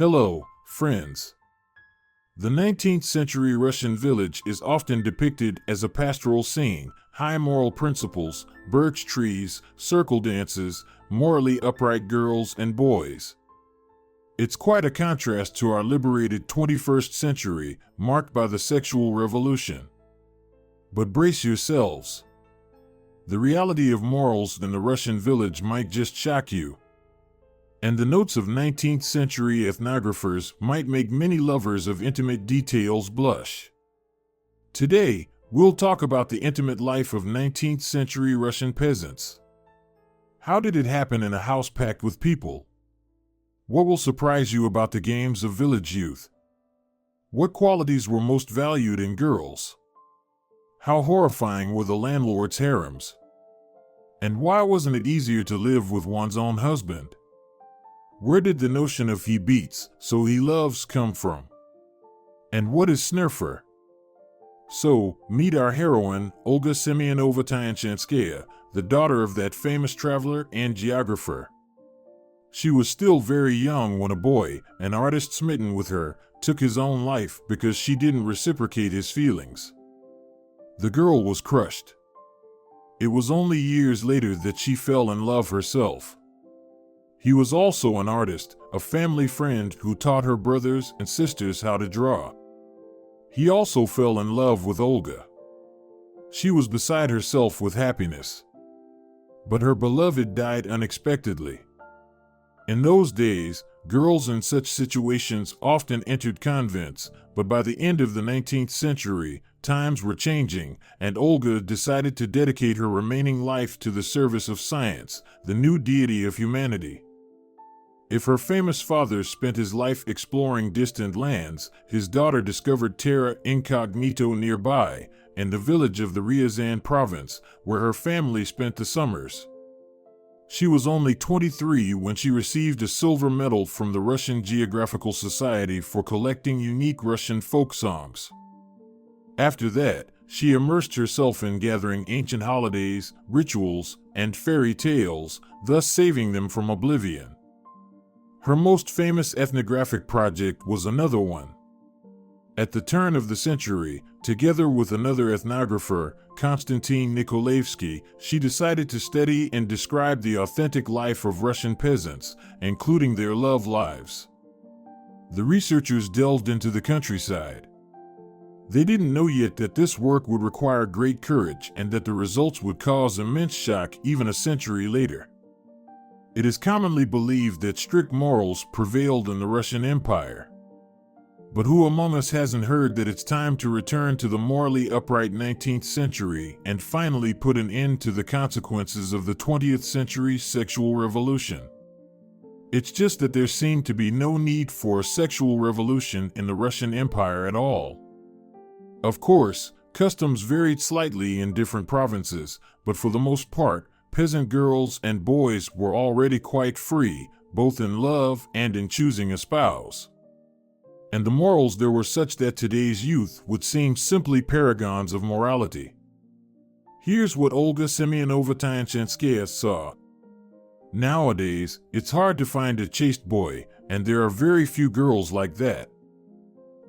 Hello, friends. The 19th century Russian village is often depicted as a pastoral scene, high moral principles, birch trees, circle dances, morally upright girls and boys. It's quite a contrast to our liberated 21st century, marked by the sexual revolution. But brace yourselves. The reality of morals in the Russian village might just shock you. And the notes of 19th century ethnographers might make many lovers of intimate details blush. Today, we'll talk about the intimate life of 19th century Russian peasants. How did it happen in a house packed with people? What will surprise you about the games of village youth? What qualities were most valued in girls? How horrifying were the landlord's harems? And why wasn't it easier to live with one's own husband? Where did the notion of he beats, so he loves come from? And what is snurfer? So, meet our heroine, Olga Semyonovna Tyanchanskaya, the daughter of that famous traveler and geographer. She was still very young when a boy, an artist smitten with her, took his own life because she didn't reciprocate his feelings. The girl was crushed. It was only years later that she fell in love herself. He was also an artist, a family friend who taught her brothers and sisters how to draw. He also fell in love with Olga. She was beside herself with happiness. But her beloved died unexpectedly. In those days, girls in such situations often entered convents, but by the end of the 19th century, times were changing, and Olga decided to dedicate her remaining life to the service of science, the new deity of humanity. If her famous father spent his life exploring distant lands, his daughter discovered terra incognito nearby, in the village of the Ryazan province, where her family spent the summers. She was only 23 when she received a silver medal from the Russian Geographical Society for collecting unique Russian folk songs. After that, she immersed herself in gathering ancient holidays, rituals, and fairy tales, thus saving them from oblivion. Her most famous ethnographic project was another one. At the turn of the century, together with another ethnographer, Konstantin Nikolaevsky, she decided to study and describe the authentic life of Russian peasants, including their love lives. The researchers delved into the countryside. They didn't know yet that this work would require great courage and that the results would cause immense shock even a century later. It is commonly believed that strict morals prevailed in the Russian Empire. But who among us hasn't heard that it's time to return to the morally upright 19th century and finally put an end to the consequences of the 20th century's sexual revolution? It's just that there seemed to be no need for a sexual revolution in the Russian Empire at all. Of course, customs varied slightly in different provinces, but for the most part, peasant girls and boys were already quite free, both in love and in choosing a spouse. And the morals there were such that today's youth would seem simply paragons of morality. Here's what Olga Semyonovna Tyanchanskaya saw. Nowadays, it's hard to find a chaste boy, and there are very few girls like that.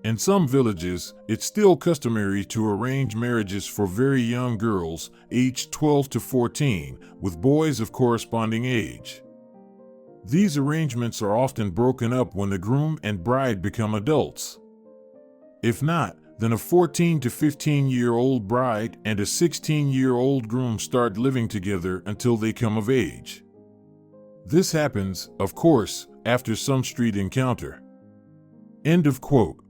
In some villages, it's still customary to arrange marriages for very young girls, aged 12 to 14, with boys of corresponding age. These arrangements are often broken up when the groom and bride become adults. If not, then a 14 to 15-year-old bride and a 16-year-old groom start living together until they come of age. This happens, of course, after some street encounter. End of quote.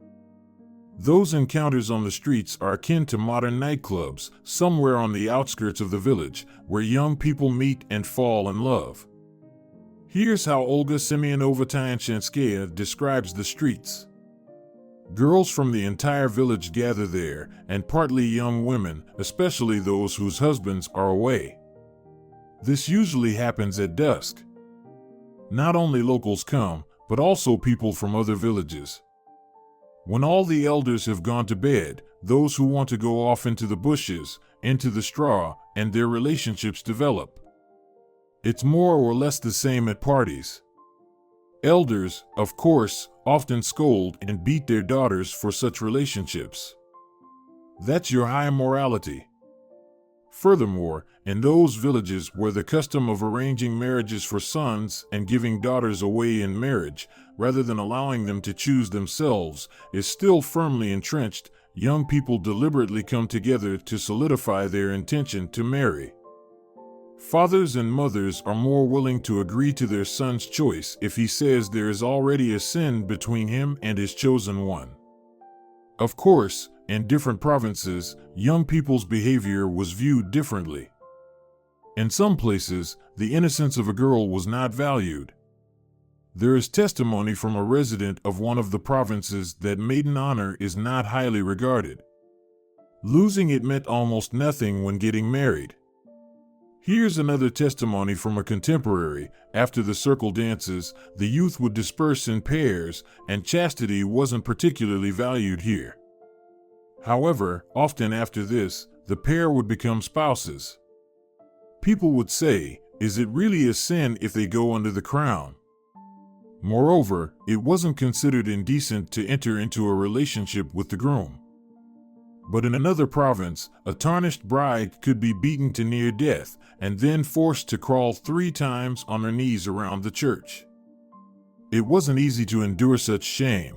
Those encounters on the streets are akin to modern nightclubs, somewhere on the outskirts of the village, where young people meet and fall in love. Here's how Olga Semyonovna Tyanchanskaya describes the streets. Girls from the entire village gather there, and partly young women, especially those whose husbands are away. This usually happens at dusk. Not only locals come, but also people from other villages. When all the elders have gone to bed, those who want to go off into the bushes, into the straw, and their relationships develop. It's more or less the same at parties. Elders, of course, often scold and beat their daughters for such relationships. That's your high morality. Furthermore, in those villages where the custom of arranging marriages for sons and giving daughters away in marriage, rather than allowing them to choose themselves, is still firmly entrenched, young people deliberately come together to solidify their intention to marry. Fathers and mothers are more willing to agree to their son's choice if he says there is already a sin between him and his chosen one. Of course, in different provinces, young people's behavior was viewed differently. In some places, the innocence of a girl was not valued. There is testimony from a resident of one of the provinces that maiden honor is not highly regarded. Losing it meant almost nothing when getting married. Here's another testimony from a contemporary. After the circle dances, the youth would disperse in pairs, and chastity wasn't particularly valued here. However, often after this, the pair would become spouses. People would say, "Is it really a sin if they go under the crown?" Moreover, it wasn't considered indecent to enter into a relationship with the groom. But in another province, a tarnished bride could be beaten to near death and then forced to crawl 3 times on her knees around the church. It wasn't easy to endure such shame.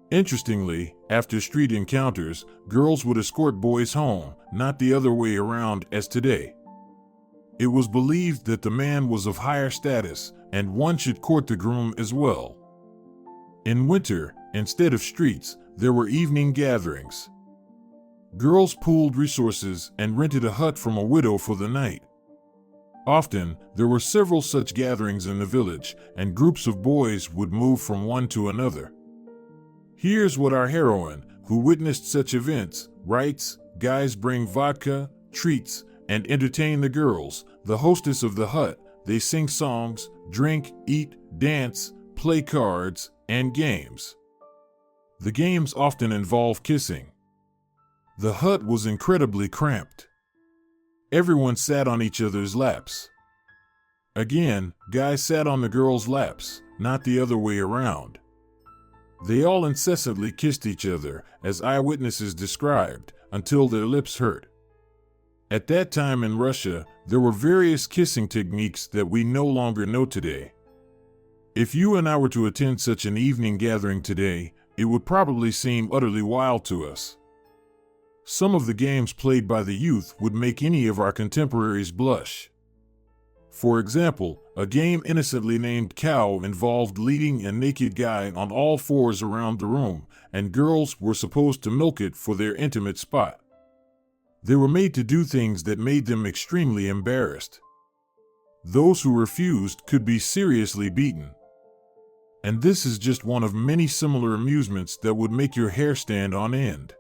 Interestingly, after street encounters, girls would escort boys home, not the other way around as today. It was believed that the man was of higher status, and one should court the groom as well. In winter, instead of streets, there were evening gatherings. Girls pooled resources and rented a hut from a widow for the night. Often, there were several such gatherings in the village, and groups of boys would move from one to another. Here's what our heroine, who witnessed such events, writes: "Guys bring vodka, treats, and entertain the girls, the hostess of the hut. They sing songs, drink, eat, dance, play cards, and games. The games often involve kissing. The hut was incredibly cramped. Everyone sat on each other's laps. Again, guys sat on the girls' laps, not the other way around. They all incessantly kissed each other, as eyewitnesses described, until their lips hurt. At that time in Russia, there were various kissing techniques that we no longer know today. If you and I were to attend such an evening gathering today, it would probably seem utterly wild to us. Some of the games played by the youth would make any of our contemporaries blush. For example, a game innocently named Cow involved leading a naked guy on all fours around the room, and girls were supposed to milk it for their intimate spot. They were made to do things that made them extremely embarrassed. Those who refused could be seriously beaten. And this is just one of many similar amusements that would make your hair stand on end.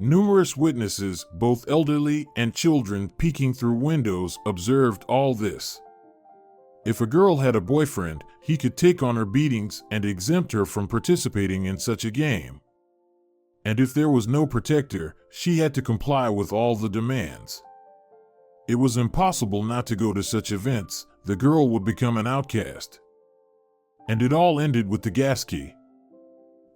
Numerous witnesses, both elderly and children peeking through windows, observed all this. If a girl had a boyfriend, he could take on her beatings and exempt her from participating in such a game. And if there was no protector, she had to comply with all the demands. It was impossible not to go to such events. The girl would become an outcast. And it all ended with the gasky.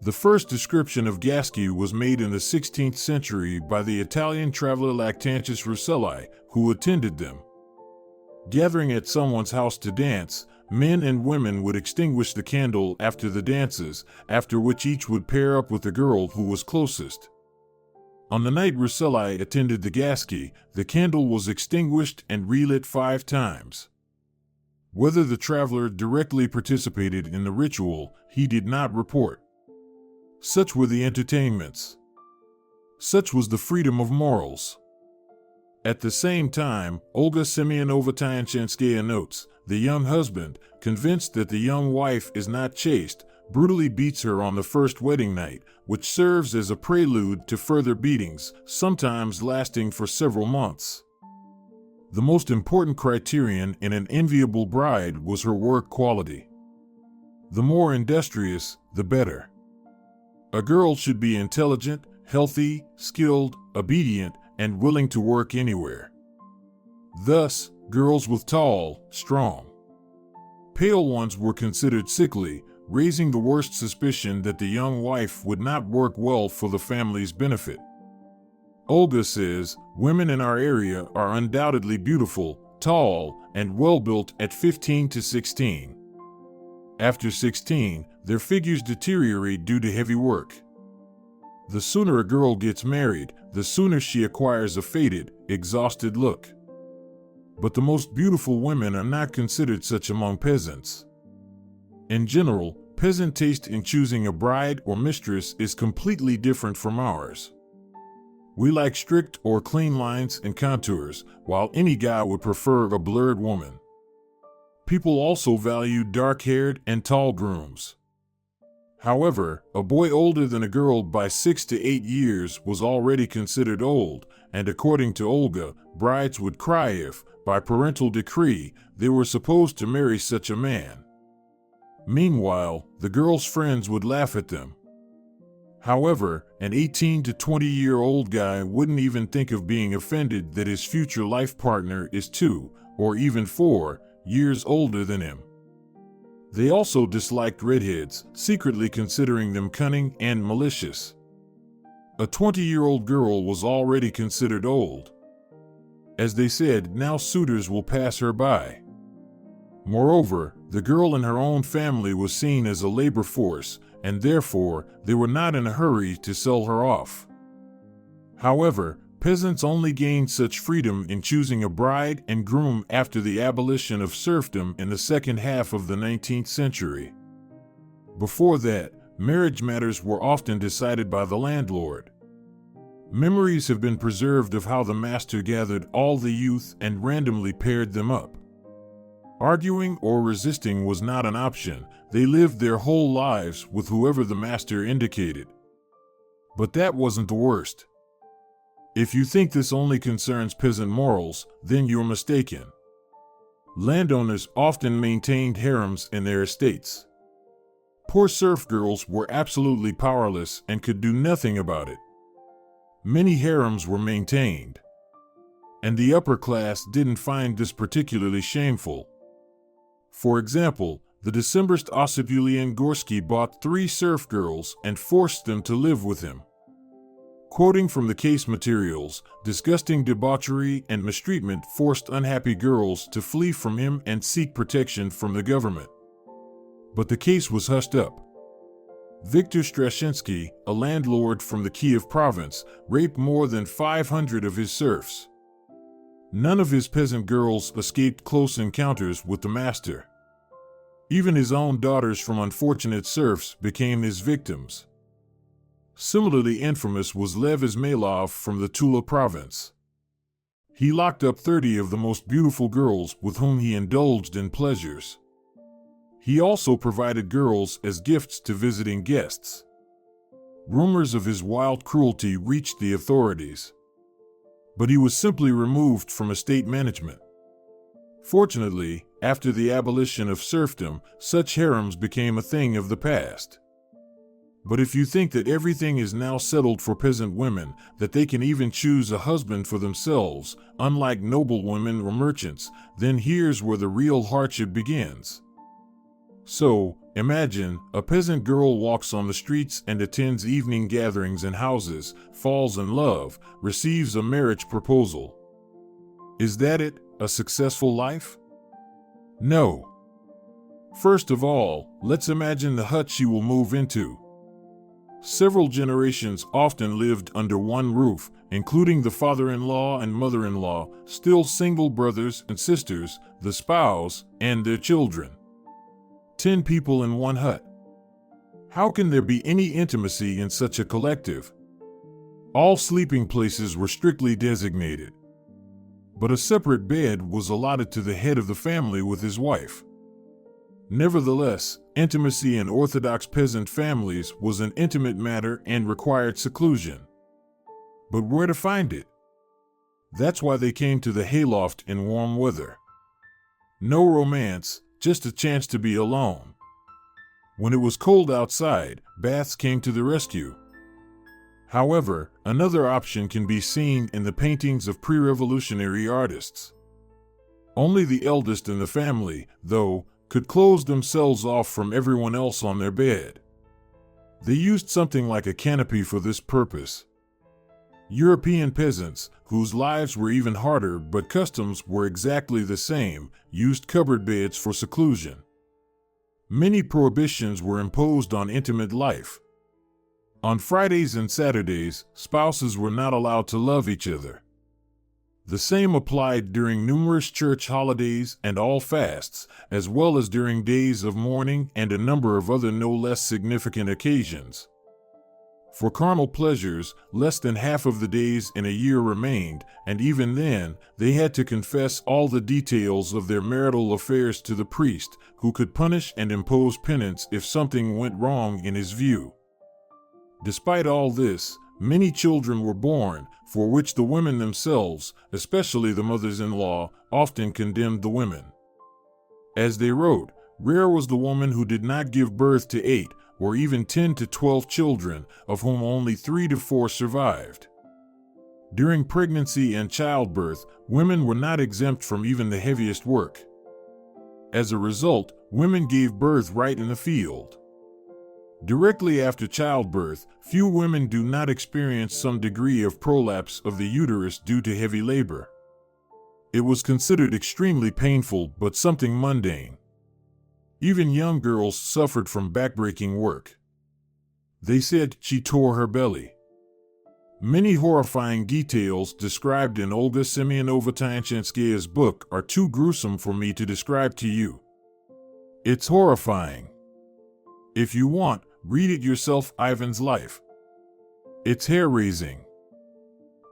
The first description of gasky was made in the 16th century by the Italian traveler Lactantius Russelli, who attended them. Gathering at someone's house to dance, men and women would extinguish the candle after the dances, after which each would pair up with the girl who was closest. On the night Russelli attended the gasky, the candle was extinguished and relit 5 times. Whether the traveler directly participated in the ritual, he did not report. Such were the entertainments. Such was the freedom of morals. At the same time, Olga Semyonovna Tyanchenskaya notes, the young husband, convinced that the young wife is not chaste, brutally beats her on the first wedding night, which serves as a prelude to further beatings, sometimes lasting for several months. The most important criterion in an enviable bride was her work quality. The more industrious, the better. A girl should be intelligent, healthy, skilled, obedient, and willing to work anywhere. Thus, girls with tall, strong, pale ones were considered sickly, raising the worst suspicion that the young wife would not work well for the family's benefit. Olga says, "Women in our area are undoubtedly beautiful, tall, and well-built at 15 to 16. After 16, their figures deteriorate due to heavy work. The sooner a girl gets married, the sooner she acquires a faded, exhausted look. But the most beautiful women are not considered such among peasants. In general, peasant taste in choosing a bride or mistress is completely different from ours. We like strict or clean lines and contours, while any guy would prefer a blurred woman. People also value dark-haired and tall grooms. However, a boy older than a girl by 6 to 8 years was already considered old, and according to Olga, brides would cry if, by parental decree, they were supposed to marry such a man. Meanwhile, the girl's friends would laugh at them. However, an 18 to 20-year-old guy wouldn't even think of being offended that his future life partner is 2, or even 4, years older than him. They also disliked redheads, secretly considering them cunning and malicious. A 20-year-old girl was already considered old. As they said, now suitors will pass her by. Moreover, the girl in her own family was seen as a labor force, and therefore, they were not in a hurry to sell her off. However, peasants only gained such freedom in choosing a bride and groom after the abolition of serfdom in the second half of the 19th century. Before that, marriage matters were often decided by the landlord. Memories have been preserved of how the master gathered all the youth and randomly paired them up. Arguing or resisting was not an option. They lived their whole lives with whoever the master indicated. But that wasn't the worst. If you think this only concerns peasant morals, then you're mistaken. Landowners often maintained harems in their estates. Poor serf girls were absolutely powerless and could do nothing about it. Many harems were maintained, and the upper class didn't find this particularly shameful. For example, the Decembrist Ossip Yulian Gorsky bought 3 serf girls and forced them to live with him. Quoting from the case materials, disgusting debauchery and mistreatment forced unhappy girls to flee from him and seek protection from the government. But the case was hushed up. Viktor Strashinsky, a landlord from the Kiev province, raped more than 500 of his serfs. None of his peasant girls escaped close encounters with the master. Even his own daughters from unfortunate serfs became his victims. Similarly infamous was Lev Izmailov from the Tula province. He locked up 30 of the most beautiful girls with whom he indulged in pleasures. He also provided girls as gifts to visiting guests. Rumors of his wild cruelty reached the authorities, but he was simply removed from estate management. Fortunately, after the abolition of serfdom, such harems became a thing of the past. But if you think that everything is now settled for peasant women, that they can even choose a husband for themselves, unlike noble women or merchants, then here's where the real hardship begins. So, imagine, a peasant girl walks on the streets and attends evening gatherings in houses, falls in love, receives a marriage proposal. Is that it, a successful life? No. First of all, let's imagine the hut she will move into. Several generations often lived under one roof, including the father-in-law and mother-in-law, still single brothers and sisters, the spouse, and their children. 10 people in one hut. How can there be any intimacy in such a collective? All sleeping places were strictly designated, but a separate bed was allotted to the head of the family with his wife. Nevertheless, intimacy in Orthodox peasant families was an intimate matter and required seclusion. But where to find it? That's why they came to the hayloft in warm weather. No romance, just a chance to be alone. When it was cold outside, baths came to the rescue. However, another option can be seen in the paintings of pre-revolutionary artists. Only the eldest in the family, though, could close themselves off from everyone else on their bed. They used something like a canopy for this purpose. European peasants, whose lives were even harder but customs were exactly the same, used cupboard beds for seclusion. Many prohibitions were imposed on intimate life. On Fridays and Saturdays, spouses were not allowed to love each other. The same applied during numerous church holidays and all fasts, as well as during days of mourning and a number of other no less significant occasions. For carnal pleasures, less than half of the days in a year remained, and even then, they had to confess all the details of their marital affairs to the priest, who could punish and impose penance if something went wrong in his view. Despite all this, many children were born, for which the women themselves, especially the mothers-in-law, often condemned the women. As they wrote, rare was the woman who did not give birth to 8, or even 10 to 12 children, of whom only 3 to 4 survived. During pregnancy and childbirth, women were not exempt from even the heaviest work. As a result, women gave birth right in the field. Directly after childbirth, few women do not experience some degree of prolapse of the uterus due to heavy labor. It was considered extremely painful but something mundane. Even young girls suffered from backbreaking work. They said she tore her belly. Many horrifying details described in Olga Semyonovna Tyanchenskaya's book are too gruesome for me to describe to you. It's horrifying. If you want, read it yourself. Ivan's Life. It's hair-raising.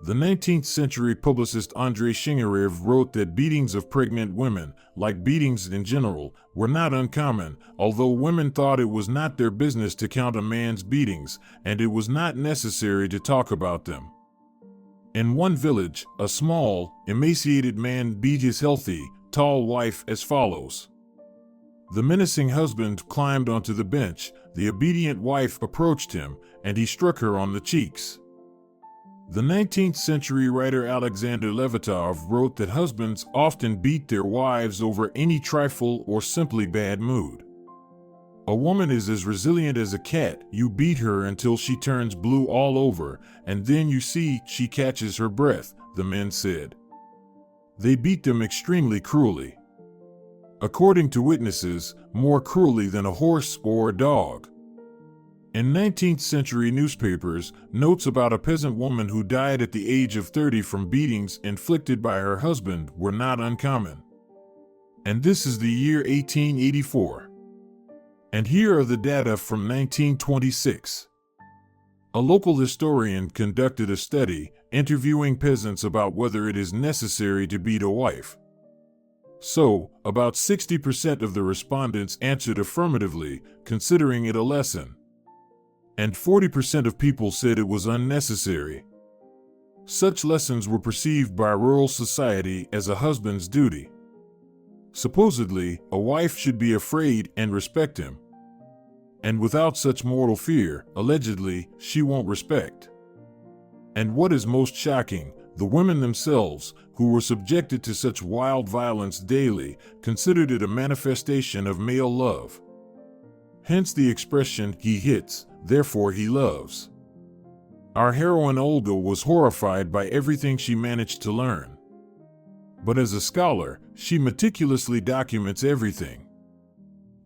The 19th century publicist Andrei Shingarev wrote that beatings of pregnant women, like beatings in general, were not uncommon, although women thought it was not their business to count a man's beatings, and it was not necessary to talk about them. In one village, a small, emaciated man beat his healthy, tall wife as follows. The menacing husband climbed onto the bench, the obedient wife approached him, and he struck her on the cheeks. The 19th century writer Alexander Levatov wrote that husbands often beat their wives over any trifle or simply bad mood. A woman is as resilient as a cat. You beat her until she turns blue all over, and then you see she catches her breath, the men said. They beat them extremely cruelly. According to witnesses, more cruelly than a horse or a dog. In 19th century newspapers, notes about a peasant woman who died at the age of 30 from beatings inflicted by her husband were not uncommon. And this is the year 1884. And here are the data from 1926. A local historian conducted a study, interviewing peasants about whether it is necessary to beat a wife. So, about 60% of the respondents answered affirmatively, considering it a lesson. And 40% of people said it was unnecessary. Such lessons were perceived by rural society as a husband's duty. Supposedly, a wife should be afraid and respect him. And without such mortal fear, allegedly, she won't respect. And what is most shocking, the women themselves, who were subjected to such wild violence daily, considered it a manifestation of male love. Hence the expression, he hits, therefore he loves. Our heroine Olga was horrified by everything she managed to learn. But as a scholar, she meticulously documents everything.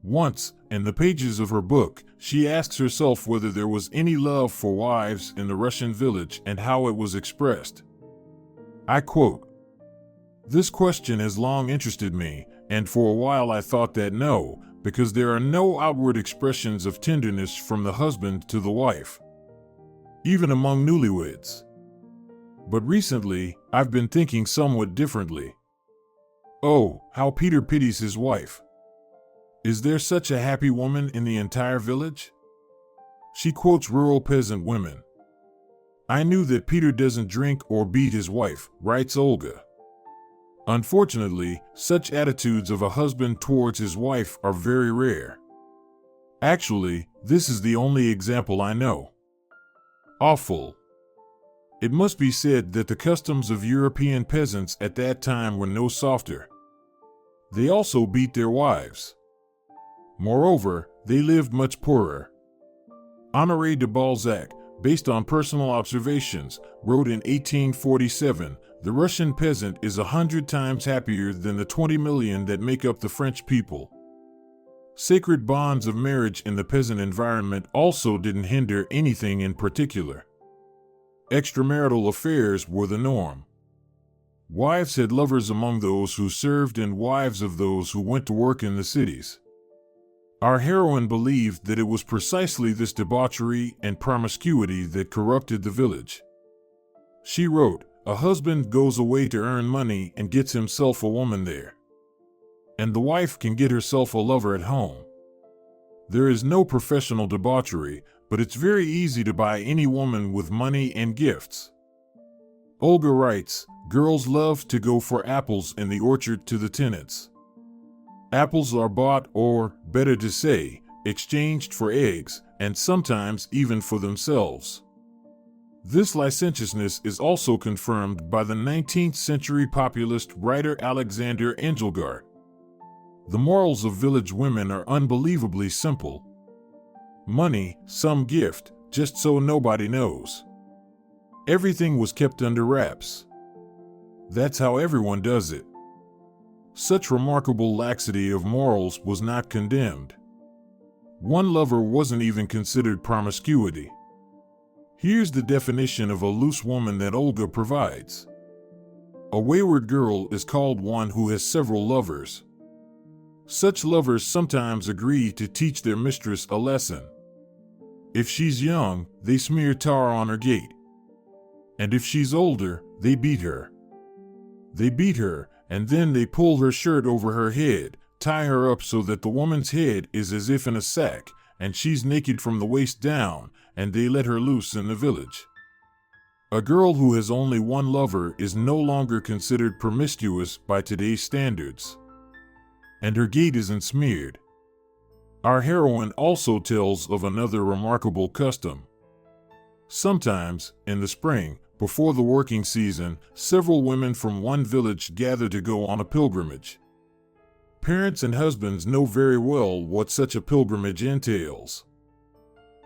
Once, in the pages of her book, she asks herself whether there was any love for wives in the Russian village and how it was expressed. I quote, "This question has long interested me, and for a while I thought that no, because there are no outward expressions of tenderness from the husband to the wife, even among newlyweds. But recently, I've been thinking somewhat differently. Oh, how Peter pities his wife. Is there such a happy woman in the entire village?" She quotes rural peasant women. "I knew that Peter doesn't drink or beat his wife," writes Olga. Unfortunately, such attitudes of a husband towards his wife are very rare. Actually, this is the only example I know. Awful. It must be said that the customs of European peasants at that time were no softer. They also beat their wives. Moreover, they lived much poorer. Honoré de Balzac, based on personal observations, wrote in 1847, "The Russian peasant is 100 times happier than the 20 million that make up the French people." Sacred bonds of marriage in the peasant environment also didn't hinder anything in particular. Extramarital affairs were the norm. Wives had lovers among those who served and wives of those who went to work in the cities. Our heroine believed that it was precisely this debauchery and promiscuity that corrupted the village. She wrote, "A husband goes away to earn money and gets himself a woman there. And the wife can get herself a lover at home. There is no professional debauchery, but it's very easy to buy any woman with money and gifts." Olga writes, "Girls love to go for apples in the orchard to the tenants. Apples are bought or, better to say, exchanged for eggs, and sometimes even for themselves." This licentiousness is also confirmed by the 19th century populist writer Alexander Engelgart. The morals of village women are unbelievably simple. Money, some gift, just so nobody knows. Everything was kept under wraps. That's how everyone does it. Such remarkable laxity of morals was not condemned. One lover wasn't even considered promiscuity. Here's the definition of a loose woman that Olga provides. A wayward girl is called one who has several lovers. Such lovers sometimes agree to teach their mistress a lesson. If she's young, they smear tar on her gate. And if she's older, they beat her. They beat her, and then they pull her shirt over her head, tie her up so that the woman's head is as if in a sack, and she's naked from the waist down, and they let her loose in the village. A girl who has only one lover is no longer considered promiscuous by today's standards. And her gate isn't smeared. Our heroine also tells of another remarkable custom. Sometimes, in the spring, before the working season, several women from one village gather to go on a pilgrimage. Parents and husbands know very well what such a pilgrimage entails.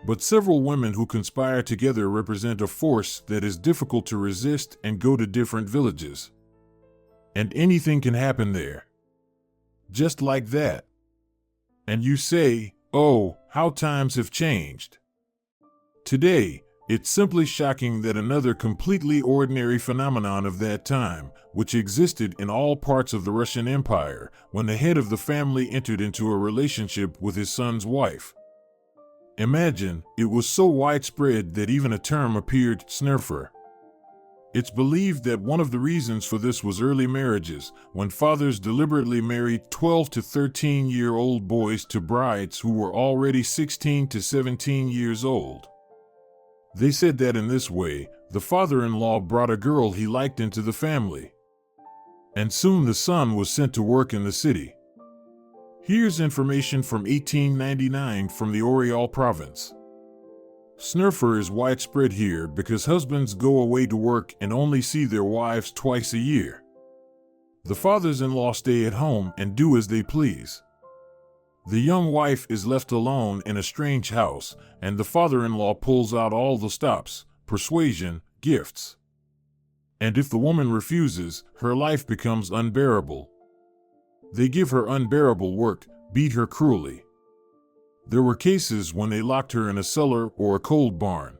But several women who conspire together represent a force that is difficult to resist and go to different villages. And anything can happen there. Just like that. And you say, "Oh, how times have changed." Today, it's simply shocking that another completely ordinary phenomenon of that time, which existed in all parts of the Russian Empire, when the head of the family entered into a relationship with his son's wife. Imagine, it was so widespread that even a term appeared, snurfer. It's believed that one of the reasons for this was early marriages, when fathers deliberately married 12 to 13-year-old boys to brides who were already 16 to 17 years old. They said that in this way, the father-in-law brought a girl he liked into the family. And soon the son was sent to work in the city. Here's information from 1899 from the Oriol province. Snurfer is widespread here because husbands go away to work and only see their wives twice a year. The fathers-in-law stay at home and do as they please. The young wife is left alone in a strange house, and the father-in-law pulls out all the stops, persuasion, gifts. And if the woman refuses, her life becomes unbearable. They give her unbearable work, beat her cruelly. There were cases when they locked her in a cellar or a cold barn.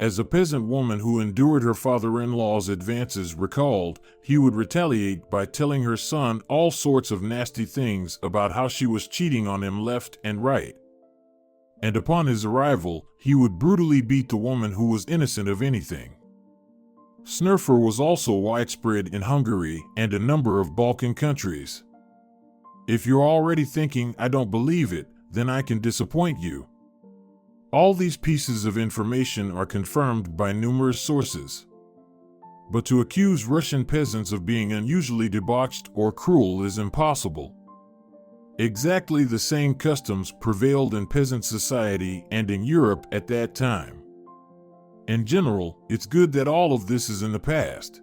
As a peasant woman who endured her father-in-law's advances recalled, he would retaliate by telling her son all sorts of nasty things about how she was cheating on him left and right. And upon his arrival, he would brutally beat the woman who was innocent of anything. Snurfer was also widespread in Hungary and a number of Balkan countries. If you're already thinking, "I don't believe it," then I can disappoint you. All these pieces of information are confirmed by numerous sources. But to accuse Russian peasants of being unusually debauched or cruel is impossible. Exactly the same customs prevailed in peasant society and in Europe at that time. In general, it's good that all of this is in the past.